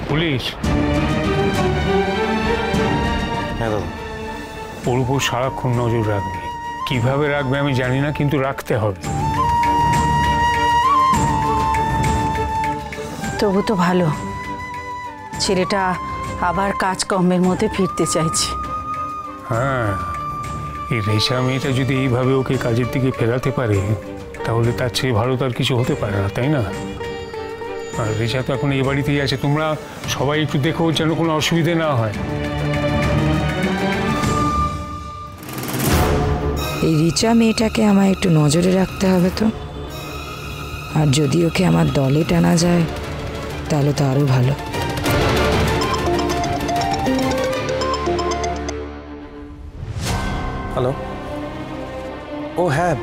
Police? হ্যাঁ দাদা। ওর উপর সারাক্ষণ নজর রাখবে। কিভাবে রাখবে আমি জানি না, কিন্তু রাখতে হবে। তবু তো ভালো, ছেলেটা আবার কাজকর্মের মধ্যে ফিরতে চাইছে। হ্যাঁ, এই রেশা মেয়েটা যদি এইভাবে ওকে কাজের দিকে ফেরাতে পারে তাহলে তার চেয়ে ভালো তার কিছু হতে পারে না, তাই না? আর রেশা তো এখন এই বাড়িতেই আছে, তোমরা সবাই একটু দেখো যেন কোনো অসুবিধে না হয়। এই রিচা মেয়েটাকে আমায় একটু নজরে রাখতে হবে তো, আর যদি ওকে আমার দলে টানা যায় তাহলে তো আরো ভালো। হ্যালো। ও হ্যাঁ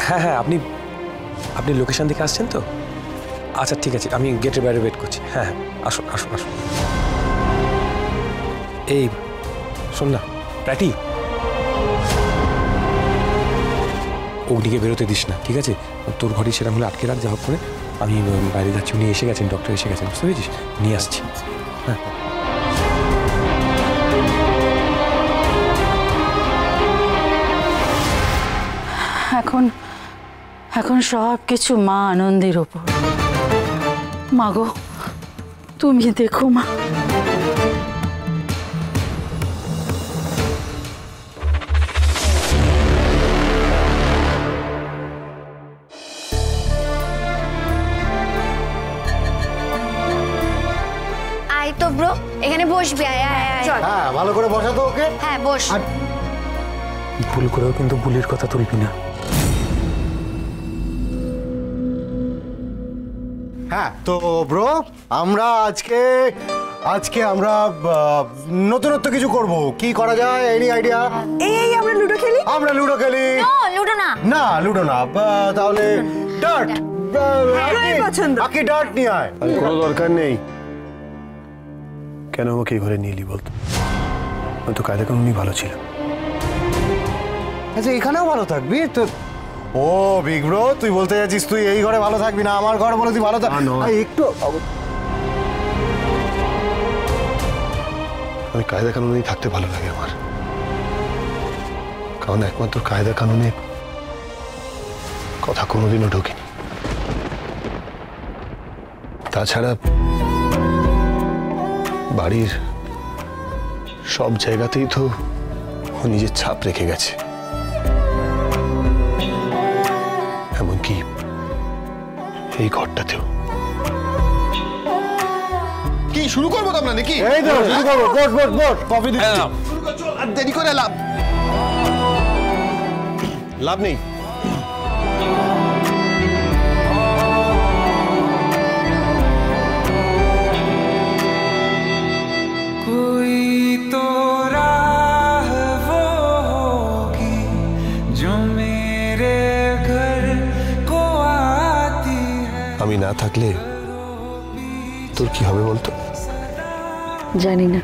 হ্যাঁ হ্যাঁ, আপনি আপনি লোকেশন দেখে আসছেন তো? আচ্ছা ঠিক আছে, আমি গেটের বাইরে ওয়েট করছি। হ্যাঁ হ্যাঁ, আসুন আসুন আসুন। এই শোন না প্র্যাটি, ওদিকে বেরোতে দিস না, ঠিক আছে? তোর ঘরে সেরকম হলে আটকে রাখ, যা হোক করে। আমি বাইরে যাচ্ছি, উনি এসে গেছেন, ডক্টর এসে গেছেন, বুঝতে পেরেছিস? নিয়ে আসছি। হ্যাঁ এখন এখন সব কিছু মা আনন্দের ওপর। মা গো, তুমি দেখো মা। আয় তো ব্রো, এখানে বসবি। আয় আয় আয়, চল। হ্যাঁ, ভালো করে বসা তো ওকে। হ্যাঁ বস। ভুল করেও কিন্তু বুলির কথা তুলবি না। হ্যাঁ তো ব্রো, আমরা আজকে আমরা নতুনত্ব কিছু করব। কি করা যায়, এনি আইডিয়া? এই আমরা লুডো খেলি। আমরা লুডো খেলি। লুডো না। না লুডো না, তাহলে ডার্ট। আকি ডার্ট নিয়ে আয়। কোনো দরকার নেই। কেন আমাকে এই ঘরে নিয়ে এলি বলতো? আমি তো কায়দা কানুনই ভালো ছিলাম। আচ্ছা, এখানেও ভালো থাকবি তো? ও বিগ ব্রো, তুই বলতে যাচ্ছিস তুই এই ঘরে ভালো থাকবি না, আমার ঘর বলে তুই ভালো থাক? একটু আমি কায়দা কানুনেই থাকতে ভালো লাগে আমার, কারণ একমাত্র কায়দা কানুনে কথা কোনোদিনও ঢোকেনি। তাছাড়া বাড়ির সব জায়গাতেই তো ও নিজের ছাপ রেখে গেছে, এমনকি এই ঘরটাতেও। কি শুরু করবো তোমরা নাকি? এই তো শুরু করবো। বস বস বস, কফি দিচ্ছি। আর দেরি করে লাভ নেই। আমি না থাকলে তোর কি হবে বলতো? জানি না,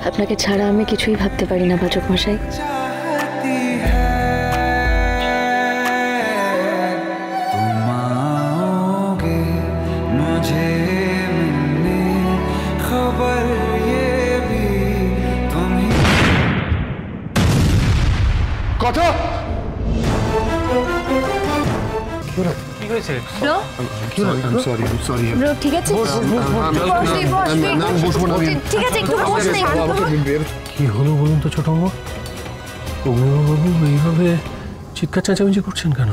আপনাকে ছাড়া আমি কিছুই ভাবতে পারি না পাচক মশাই। কথা কি হয়েছে? ব্রো ঠিক আছে, ঠিক আছে, একটু বস না। কি হলো বলুন তো ছোট বাবু? অগ্নিবাবু এইভাবে চিৎকার চেঁচামেচি করছেন কেন?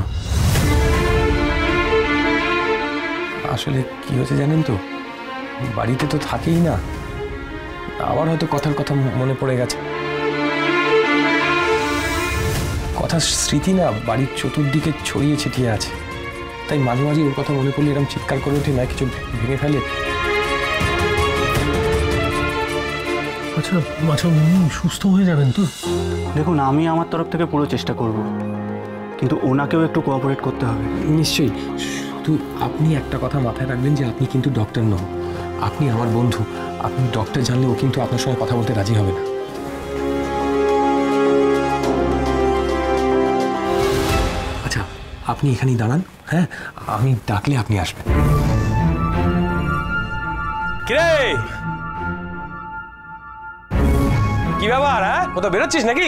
আসলে কি হয়েছে জানেন তো, বাড়িতে তো থাকেই না, আবার হয়তো কথার কথা মনে পড়ে গেছে। কথার স্মৃতি না বাড়ির চতুর্দিকে ছড়িয়ে ছিটিয়ে আছে, তাই মাঝে মাঝে ওর কথা মনে পড়লে এরকম চিৎকার করে ওঠে, না কিছু ভেঙে ফেলে। আচ্ছা আচ্ছা, সুস্থ হয়ে যাবেন তো? দেখুন, আমি আমার তরফ থেকে পুরো চেষ্টা করব, কিন্তু ওনাকেও একটু কোঅপারেট করতে হবে। নিশ্চয়ই, শুধু আপনি একটা কথা মাথায় রাখবেন যে আপনি কিন্তু ডক্টর নন, আপনি আমার বন্ধু। আপনি ডক্টর জানলে ও কিন্তু আপনার সঙ্গে কথা বলতে রাজি হবে না। আচ্ছা আপনি এখানেই দাঁড়ান, হ্যাঁ? আমি ডাকলে আপনি আসবেন। কিরে কি ব্যাপার? হ্যাঁ, কোথাও বেরোচ্ছিস নাকি?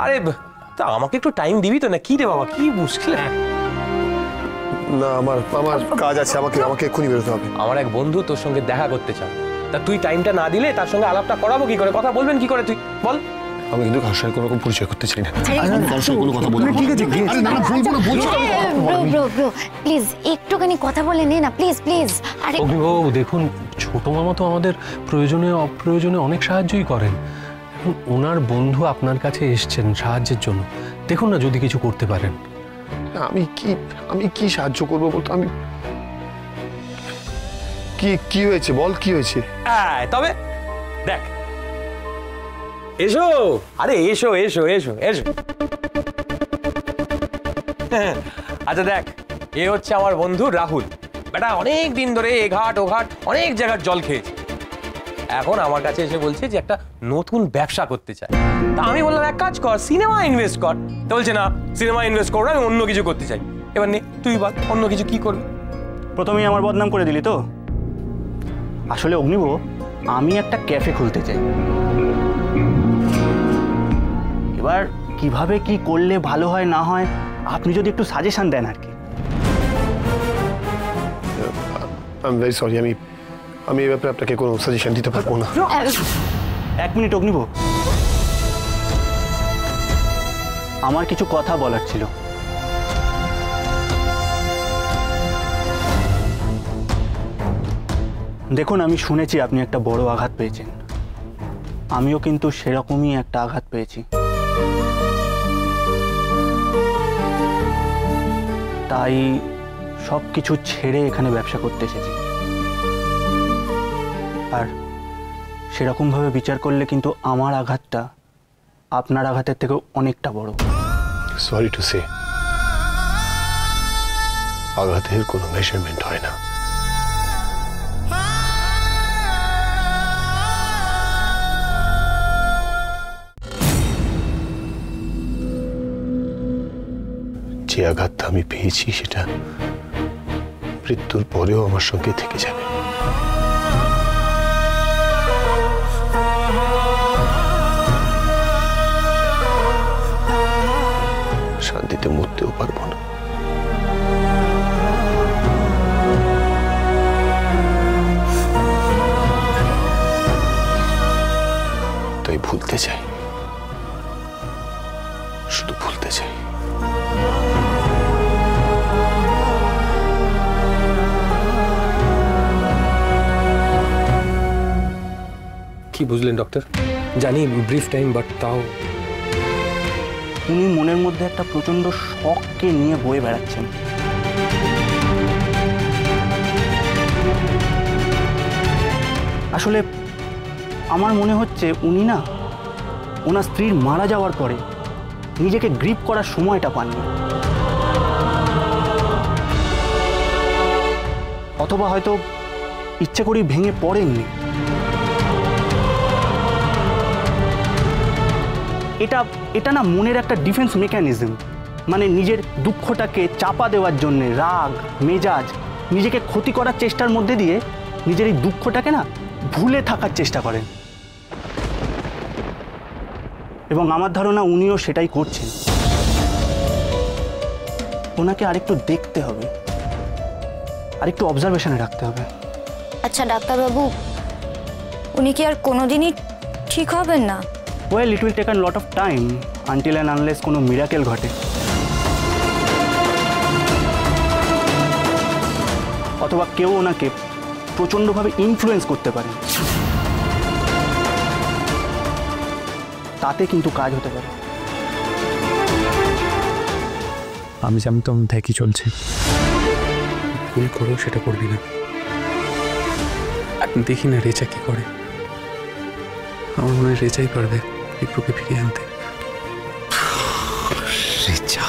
আরে তা আমাকে একটু টাইম দিবি তো? না কি রে বাবা, কি মুশকিল। না, আমার আমার কাজ আছে, আমাকে এক্ষুনি বেরোতে হবে। আমার এক বন্ধু তোর সঙ্গে দেখা করতে চায়, তা তুই টাইমটা না দিলে তার সঙ্গে আলাপটা করাবো কি করে? কথা বলবেন কি করে তুই বল? আমি কিন্তু কারোর সঙ্গে কোনো রকম পরিচয় করতে চাই না। কারোর সঙ্গে কোনো কথা বলবো না। ঠিক আছে, আরে না বলবো না, বলছি তো। ব্রো প্লিজ একটুখানি কথা বলে নে না, প্লিজ প্লিজ। আরে অগ্নিবাবু দেখুন, ছোট মামা তো আমাদের প্রয়োজনে অপ্রয়োজনে অনেক সাহায্যই করেন। এখন ওনার বন্ধু আপনার কাছে এসছেন সাহায্যের জন্য, দেখুন না যদি কিছু করতে পারেন। আমি কি সাহায্য করবো বলতো? আমি কি হয়েছে বল, কি হয়েছে? তবে দেখ, এসো, আরে এসো এসো এসো এসো। আচ্ছা দেখ, এ হচ্ছে আমার বন্ধু রাহুল। বেটা অনেক দিন ধরে এ ঘাট ও ঘাট অনেক জায়গার জল খেয়েছে। এখন আমার কাছে এসে বলছে যে একটা নতুন ব্যবসা করতে চায়। তা আমি বললাম এক কাজ কর, সিনেমা ইনভেস্ট কর। তো বলছে না, সিনেমা ইনভেস্ট করো, আমি অন্য কিছু করতে চাই। এবার নে তুই বল, অন্য কিছু কি করবি? প্রথমেই আমার বদনাম করে দিলি তো। আসলে অগ্নিব, আমি একটা ক্যাফে খুলতে চাই। এবার কিভাবে কি করলে ভালো হয় না হয় আপনি যদি একটু সাজেশন দেন আর কি। আই এম ভেরি সরি, আমি এই ব্যাপারে আপনাকে কোনো সাজেশন দিতে পারবো না। এক মিনিট অগ্নিব, আমার কিছু কথা বলার ছিল। দেখুন, আমি শুনেছি আপনি একটা বড় আঘাত পেয়েছেন। আমিও কিন্তু সেরকমই একটা আঘাত পেয়েছি। তাই সব কিছু ছেড়ে এখানে ব্যবসা করতে এসেছি। আর সেরকমভাবে বিচার করলে কিন্তু আমার আঘাতটা আপনার আঘাতের থেকেও অনেকটা বড়। সরি টু সে, আঘাতের কোনো মেজারমেন্ট হয় না। যে আঘাতটা আমি পেয়েছি সেটা মৃত্যুর পরেও আমার সঙ্গে থেকে যাবে। শান্তিতে মরতেও পারবো না। তাই ভুলতে চাই, শুধু ভুলতে চাই। কি বুঝলেন ডক্টর? জানি ব্রিফ টাইম, বাট তাও উনি মনের মধ্যে একটা প্রচন্ড শখকে নিয়ে বয়ে বেড়াচ্ছেন। আসলে আমার মনে হচ্ছে উনি না ওনার স্ত্রীর মারা যাওয়ার পরে নিজেকে গ্রিপ করার সময়টা পাননি, অথবা হয়তো ইচ্ছে করেই ভেঙে পড়েননি। এটা না মনের একটা ডিফেন্স মেকানিজম, মানে নিজের দুঃখটাকে চাপা দেওয়ার জন্যে রাগ মেজাজ নিজেকে ক্ষতি করার চেষ্টার মধ্যে দিয়ে নিজের এই দুঃখটাকে না ভুলে থাকার চেষ্টা করেন। এবং আমার ধারণা উনিও সেটাই করছেন। ওনাকে আরেকটু দেখতে হবে, আরেকটু অবজারভেশনে রাখতে হবে। আচ্ছা ডাক্তারবাবু, উনি কি আর কোনোদিনই ঠিক হবেন না? Well, it will take a lot of time until and unless কোনো মিরাকেল ঘটে, অথবা কেউ ওনাকে প্রচণ্ডভাবে ইনফ্লুয়েন্স করতে পারে, তাতে কিন্তু কাজ হতে পারে। আমি জানতাম একই চলছে। ভুল করো সেটা করবি না। দেখি না রেচা কি করে। আমার মনে হয় রেচাই পারবে ইব্রুকে ফিরিয়ে আনতে। রেচা